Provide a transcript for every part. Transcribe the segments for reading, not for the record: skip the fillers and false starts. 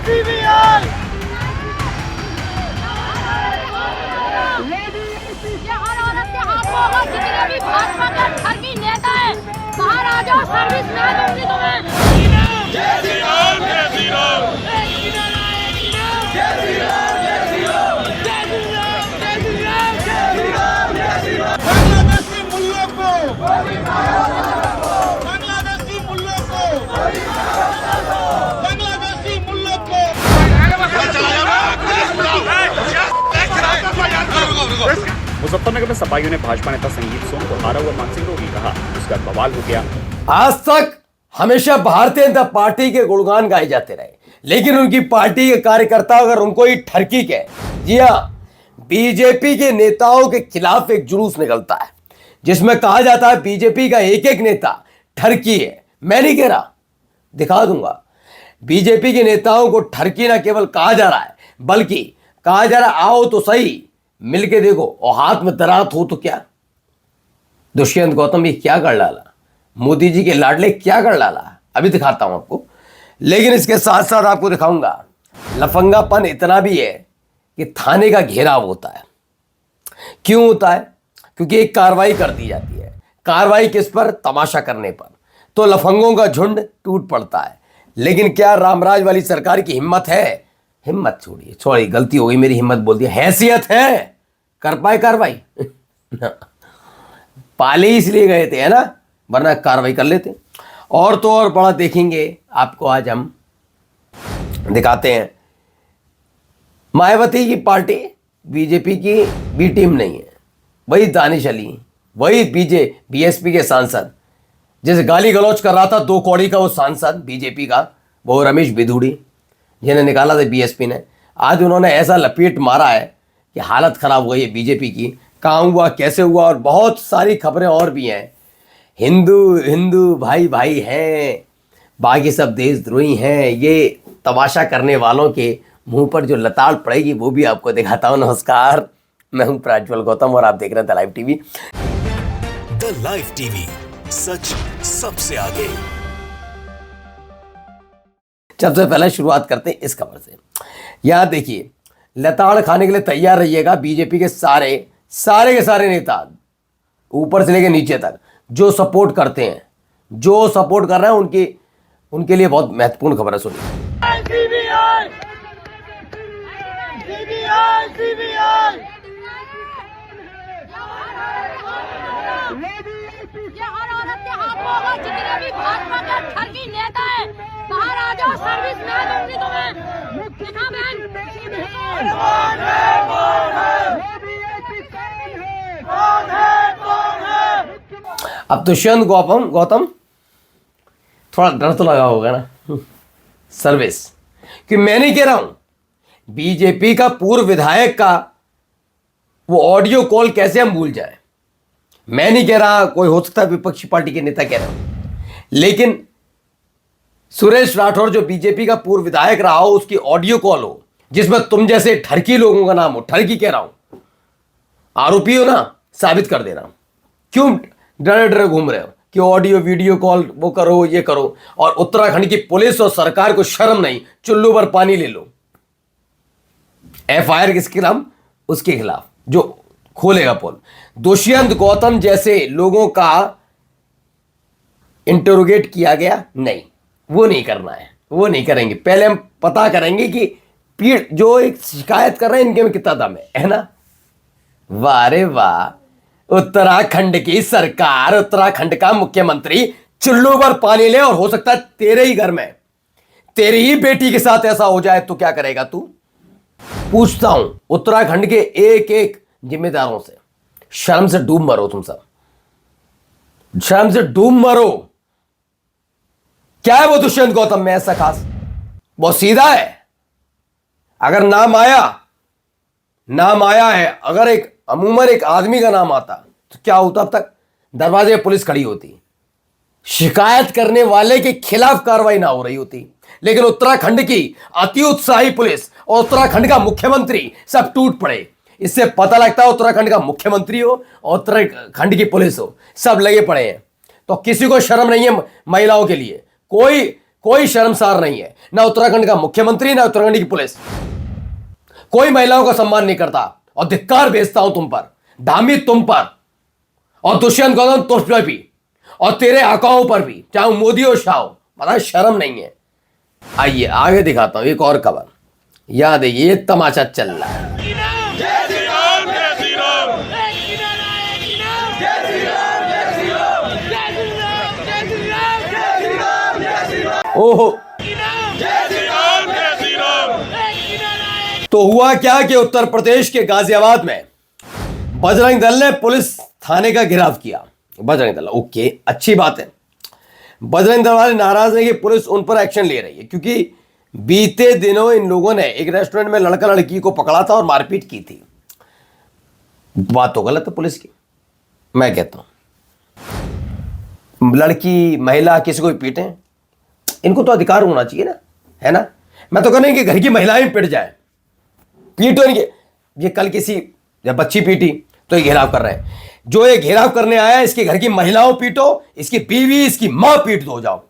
ये हर औरत के हाथों होगा, जितने भी भाजपा के ठगी नेता है, बाहर आ जाओ, सर्विस मैं दूंगी तुम्हें। जय श्री राम, जय श्री राम, जय श्री राम, जय श्री राम, जय श्री राम, जय श्री राम, जय श्री राम, जय श्री राम, जय श्री राम। बांग्लादेशी मुल्लों को, बांग्लादेशी मुल्लों को, बांग्लादेशी मुल्लों को। मुजफ्फरनगर में सपाइयों ने भाजपा नेता संगीत सोम को हारा हुआ मानसिंह रोगी कहा, उसका बवाल हो गया। आज तक हमेशा भारतीय जनता पार्टी के गुणगान गाए जाते रहे, लेकिन उनकी पार्टी के कार्यकर्ता अगर उनको ही ठरकी कहे, जी हाँ, बीजेपी के नेताओं के खिलाफ एक जुलूस निकलता है जिसमें कहा जाता है बीजेपी का एक एक नेता ठरकी है। मैं नहीं कह रहा, दिखा दूंगा। बीजेपी के नेताओं को ठरकी ना केवल कहा जा रहा है, बल्कि कहा जा रहा है आओ तो सही मिलके देखो, और हाथ में दरात हो तो क्या। दुष्यंत गौतम ये क्या कर डाला, मोदी जी के लाडले क्या कर डाला, अभी दिखाता हूं आपको। लेकिन इसके साथ साथ आपको दिखाऊंगा लफंगापन इतना भी है कि थाने का घेराव होता है। क्यों होता है? क्योंकि एक कार्रवाई कर दी जाती है। कार्रवाई किस पर? तमाशा करने पर। तो लफंगों का झुंड टूट पड़ता है। लेकिन क्या रामराज वाली सरकार की हिम्मत है? हिम्मत छोड़िए, सॉरी गलती हो गई मेरी, हिम्मत बोल दिया, हैसियत है, कर पाए कार्रवाई? पाले इसलिए गए थे, है ना, वरना कार्रवाई कर लेते। और तो और बड़ा देखेंगे आपको, आज हम दिखाते हैं मायावती की पार्टी बीजेपी की बी टीम नहीं है। वही दानिश अली, वही बीएसपी के सांसद, जैसे गाली गलौज कर रहा था 2 कौड़ी का वो सांसद बीजेपी का, वो रमेश बिधूड़ी, जिन्हें निकाला था बीएसपी ने, आज उन्होंने ऐसा लपेट मारा है कि हालत खराब हो गई है बीजेपी की। कहाँ हुआ, कैसे हुआ, और बहुत सारी खबरें और भी हैं। हिंदू हिंदू भाई भाई हैं, बाकी सब देशद्रोही हैं। ये तमाशा करने वालों के मुंह पर जो लताड़ पड़ेगी वो भी आपको दिखाता हूँ। नमस्कार, मैं हूँ प्रज्वल गौतम और आप देख रहे हैं the live TV. The live TV, सच सबसे आगे। सबसे पहले शुरुआत करते हैं इस खबर से। यहाँ देखिए, लताड़ खाने के लिए तैयार रहिएगा बीजेपी के सारे के सारे नेता, ऊपर से लेकर नीचे तक, जो सपोर्ट करते हैं, जो सपोर्ट कर रहे हैं उनके लिए बहुत महत्वपूर्ण खबर है। सुनिए। ये हर औरत के हाथों होगा, जितने भी भाजपा के ठगी नेता है, बाहर आ जाओ, सर्विस मैं दूंगी तुम्हें। दिखा बहन। अब दुष्यंत गौतम थोड़ा डर तो लगा होगा ना सर्विस, कि मैं नहीं कह रहा हूं बीजेपी का पूर्व विधायक का वो ऑडियो कॉल कैसे हम भूल जाए। मैं नहीं कह रहा, कोई हो सकता है विपक्षी पार्टी के नेता कह रहे हो, लेकिन सुरेश राठौर जो बीजेपी का पूर्व विधायक रहा हो, उसकी ऑडियो कॉल हो जिसमें तुम जैसे ठरकी लोगों का नाम हो, ठरकी कह रहा हूं, आरोपी हो ना, साबित कर देना। क्यों डरे डरे घूम रहे हो कि ऑडियो वीडियो कॉल वो करो, ये करो, और उत्तराखंड की पुलिस और सरकार को शर्म नहीं, चुल्लू पर पानी ले लो। एफआईआर किसके नाम? उसके खिलाफ जो खोलेगा पोल। दुष्यंत गौतम जैसे लोगों का इंटरोगेट किया गया, नहीं, वो नहीं करना है, वो नहीं करेंगे। पहले हम पता करेंगे कि पीड़ जो एक शिकायत कर रहे हैं इनके में कितना दम है ना। वाह रे वाह, उत्तराखंड की सरकार, उत्तराखंड का मुख्यमंत्री चुल्लू पर पानी ले, और हो सकता है तेरे ही घर में तेरी ही बेटी के साथ ऐसा हो जाए तो क्या करेगा तू? पूछता हूं उत्तराखंड के एक एक जिम्मेदारों से, शर्म से डूब मरो तुम सब, शर्म से डूब मरो। क्या है वो दुष्यंत गौतम में ऐसा खास? बहुत सीधा है। अगर नाम आया है, अगर एक अमूमन एक आदमी का नाम आता तो क्या होता? अब तक दरवाजे पे पुलिस खड़ी होती, शिकायत करने वाले के खिलाफ कार्रवाई ना हो रही होती। लेकिन उत्तराखंड की अति उत्साही पुलिस और उत्तराखंड का मुख्यमंत्री सब टूट पड़े। इससे पता लगता है उत्तराखंड का मुख्यमंत्री हो और उत्तराखंड की पुलिस हो, सब लगे पड़े हैं। तो किसी को शर्म नहीं है महिलाओं के लिए। कोई कोई शर्मसार नहीं है, ना उत्तराखंड का मुख्यमंत्री ना उत्तराखंड की पुलिस। कोई महिलाओं का सम्मान नहीं करता और धिक्कार भेजता हूं तुम पर, धामी तुम पर और दुष्यंत गौतम तुझ पर भी और तेरे आकाओं पर भी, चाहे मोदी हो शाह हो। पता शर्म नहीं है। आइए आगे दिखाता हूं एक और खबर। याद है ये तमाशा चल रहा है। जय श्री राम, जय श्री राम, ओहो, जय श्री राम, जय श्री राम। तो हुआ क्या कि उत्तर प्रदेश के गाजियाबाद में बजरंग दल ने पुलिस थाने का घेराव किया। बजरंग दल, ओके, अच्छी बात है। बजरंग दल वाले नाराज है कि पुलिस उन पर एक्शन ले रही है, क्योंकि बीते दिनों इन लोगों ने एक रेस्टोरेंट में लड़का लड़की को पकड़ा था और मारपीट की थी। बात तो गलत है पुलिस की, मैं कहता हूं। लड़की महिला किसी को भी पीटे, इनको तो अधिकार होना चाहिए ना, है ना। मैं तो कहने कि घर की महिलाएं पिट जाए, पीटो इनके। ये कल किसी जब बच्ची पीटी तो ये घेराव कर रहे हैं। जो ये घेराव करने आया इसके घर की महिलाओं पीटो, इसकी बीवी इसकी मां पीट दो, जाओ,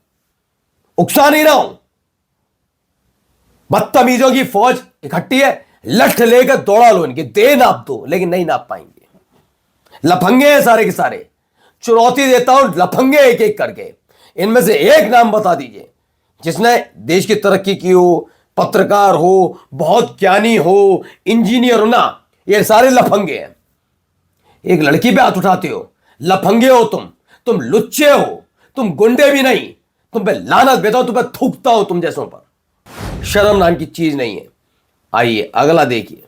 उकसा नहीं रहा हूं। बदतमीजों की फौज इकट्ठी है, लठ लेकर दौड़ा लो इनके, दे नाप दो, लेकिन नहीं नाप पाएंगे। लफंगे हैं सारे के सारे। चुनौती देता हूं, लफंगे एक एक करके। इनमें से एक नाम बता दीजिए जिसने देश की तरक्की की हो, पत्रकार हो, बहुत ज्ञानी हो, इंजीनियर हो ना। ये सारे लफंगे हैं। एक लड़की पे हाथ उठाते हो, लफंगे हो तुम लुच्चे हो, तुम गुंडे भी नहीं। तुम पे लानत भेजता हूं, तुम पे थूकता हूं तुम जैसों पर। शर्म नाम की चीज नहीं है। आइए अगला देखिए।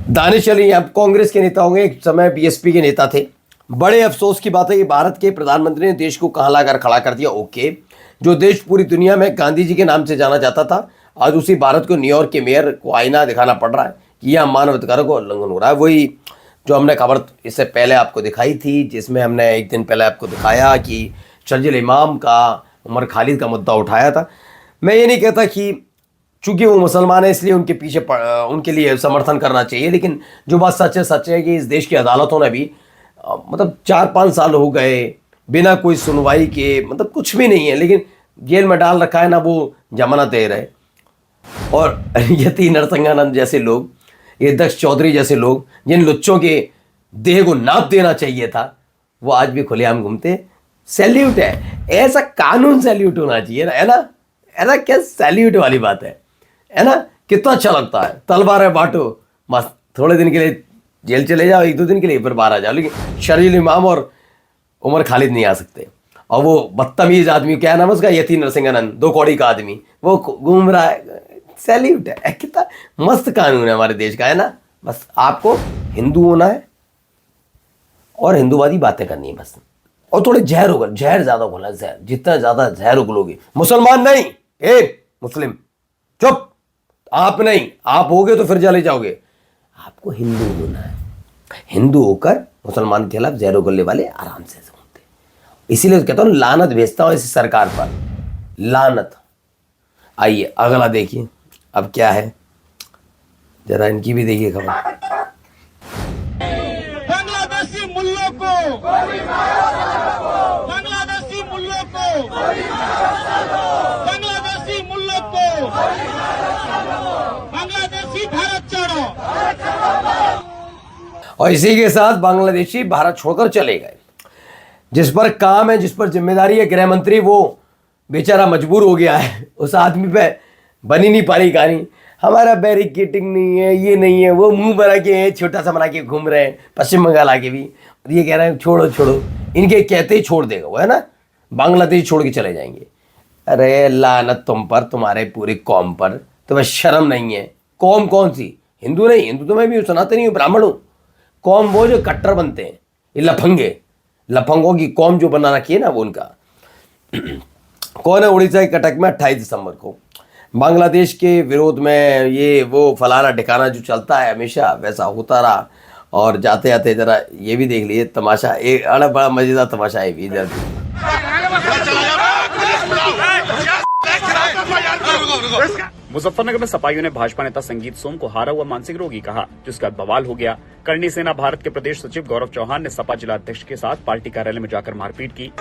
दानिश अली अब कांग्रेस के नेता होंगे, एक समय बीएसपी के नेता थे। बड़े अफसोस की बात है कि भारत के प्रधानमंत्री ने देश को कहां लाकर खड़ा कर दिया। ओके, जो देश पूरी दुनिया में गांधी जी के नाम से जाना जाता था, आज उसी भारत को न्यूयॉर्क के मेयर को आईना दिखाना पड़ रहा है कि यह मानवाधिकारों का उल्लंघन हो रहा है। वही जो हमने खबर इससे पहले आपको दिखाई थी, जिसमें हमने एक दिन पहले आपको दिखाया कि शर्जील इमाम का, उमर खालिद का मुद्दा उठाया था। मैं ये नहीं कहता कि चूंकि वो मुसलमान है इसलिए उनके पीछे उनके लिए समर्थन करना चाहिए, लेकिन जो बात सच है कि इस देश की अदालतों ने भी मतलब 4-5 साल हो गए बिना कोई सुनवाई के, मतलब कुछ भी नहीं है, लेकिन जेल में डाल रखा है ना, वो जमानत दे रहे। और यति नरसिंहानंद जैसे लोग, ये दक्ष चौधरी जैसे लोग, जिन लुच्चों के देह को नाप देना चाहिए था, वो आज भी खुलेआम घूमते। सैल्यूट है, ऐसा कानून सैल्यूट होना चाहिए ना, है ना। ऐसा क्या सैल्यूट वाली बात है ना। कितना अच्छा लगता है, तलवार है बांटो, मस्त, थोड़े दिन के लिए जेल चले जाओ, 1-2 दिन के लिए, फिर बाहर आ जाओ। लेकिन शर्जील इमाम और उमर खालिद नहीं आ सकते। और वो बदतमीज आदमी, क्या नाम है उसका, यति नरसिंहानंद, 2 कौड़ी का आदमी, वो घूम रहा है। सैल्यूट है, कितना मस्त कानून है हमारे देश का, है ना। बस आपको हिंदू होना है और हिंदूवादी बातें करनी है बस। और थोड़े जहर होगा, जहर ज्यादा होगा, जहर जितना ज्यादा जहर उगलोगे। मुसलमान नहीं, मुस्लिम, चुप। आप नहीं, आप होगे तो फिर चले जाओगे। आपको हिंदू होना है। हिंदू होकर मुसलमान के खिलाफ जहर उगलने वाले आराम से घूमते। इसीलिए कहता हूं लानत भेजता हूं इस सरकार पर, लानत। आइए अगला देखिए अब क्या है, जरा इनकी भी देखिए खबर। बांग्लादेशी मुल्लों को, बांग्लादेशी मुल्लों को, बांग्लादेशी मुल्लों को, बांग्लादेशी भारत छोड़ो। और इसी के साथ बांग्लादेशी भारत छोड़कर चले गए। जिस पर काम है, जिस पर जिम्मेदारी है गृह मंत्री, वो बेचारा मजबूर हो गया है। उस आदमी पे बनी नहीं पा रही कहानी। हमारा बैरिकेटिंग नहीं है, ये नहीं है, वो मुंह बना के छोटा सा बना के घूम रहे हैं, पश्चिम बंगाल आके भी। और ये कह रहे हैं छोड़ो छोड़ो, इनके कहते ही छोड़ देगा वो, है ना। बांग्लादेश छोड़ के चले जाएंगे। अरे लानत तुम पर, तुम्हारे पूरी कौम पर। तुम्हें शर्म नहीं है। कौम कौन सी? हिंदू नहीं, हिंदू तो मैं भी सनातनी हूँ, ब्राह्मण हूँ। कौम वो जो कट्टर बनते हैं, ये लफंगे, लफंगों की कौम जो बना रखी है ना, वो उनका। कौन है? उड़ीसा के कटक में 28 दिसंबर को बांग्लादेश के विरोध में ये वो फलाना ठिकाना जो चलता है हमेशा, वैसा होता रहा। और जाते जाते जरा ये भी देख लिए तमाशा, एक बड़ा मजेदार तमाशा है भी इधर। मुजफ्फरनगर में सपाइयों ने भाजपा नेता संगीत सोम को हारा हुआ मानसिक रोगी कहा, जिसका बवाल हो गया। करणी सेना भारत के प्रदेश सचिव गौरव चौहान ने सपा जिला अध्यक्ष के साथ पार्टी कार्यालय में जाकर मारपीट की।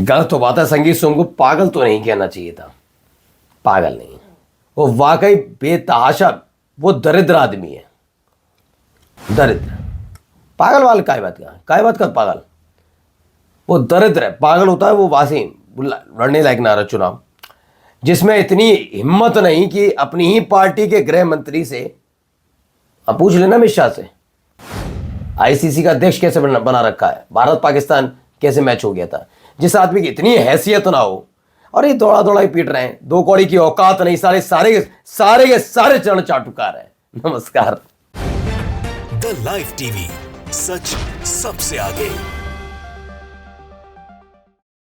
गलत तो बात है, संगीत सोम को पागल तो नहीं कहना चाहिए था, पागल नहीं, वो वाकई बेतहाशा, वो दरिद्र आदमी है, दरिद्र। पागल वाले काय बात का पागल, वो दरिद्र है, पागल होता है वो वासी लड़ने लायक ना रहा चुनाव, जिसमें इतनी हिम्मत नहीं कि अपनी ही पार्टी के गृह मंत्री से, अब पूछ लेना अमित शाह से, आईसीसी का अध्यक्ष कैसे बना रखा है, भारत पाकिस्तान कैसे मैच हो गया था, जिस आदमी की इतनी हैसियत ना हो, और ये दौड़ा दौड़ा ही पीट रहे हैं, दो कौड़ी की औकात नहीं, सारे के सारे चरण चाटुकार है। नमस्कार। द लाइव टीवी, सच सबसे आगे।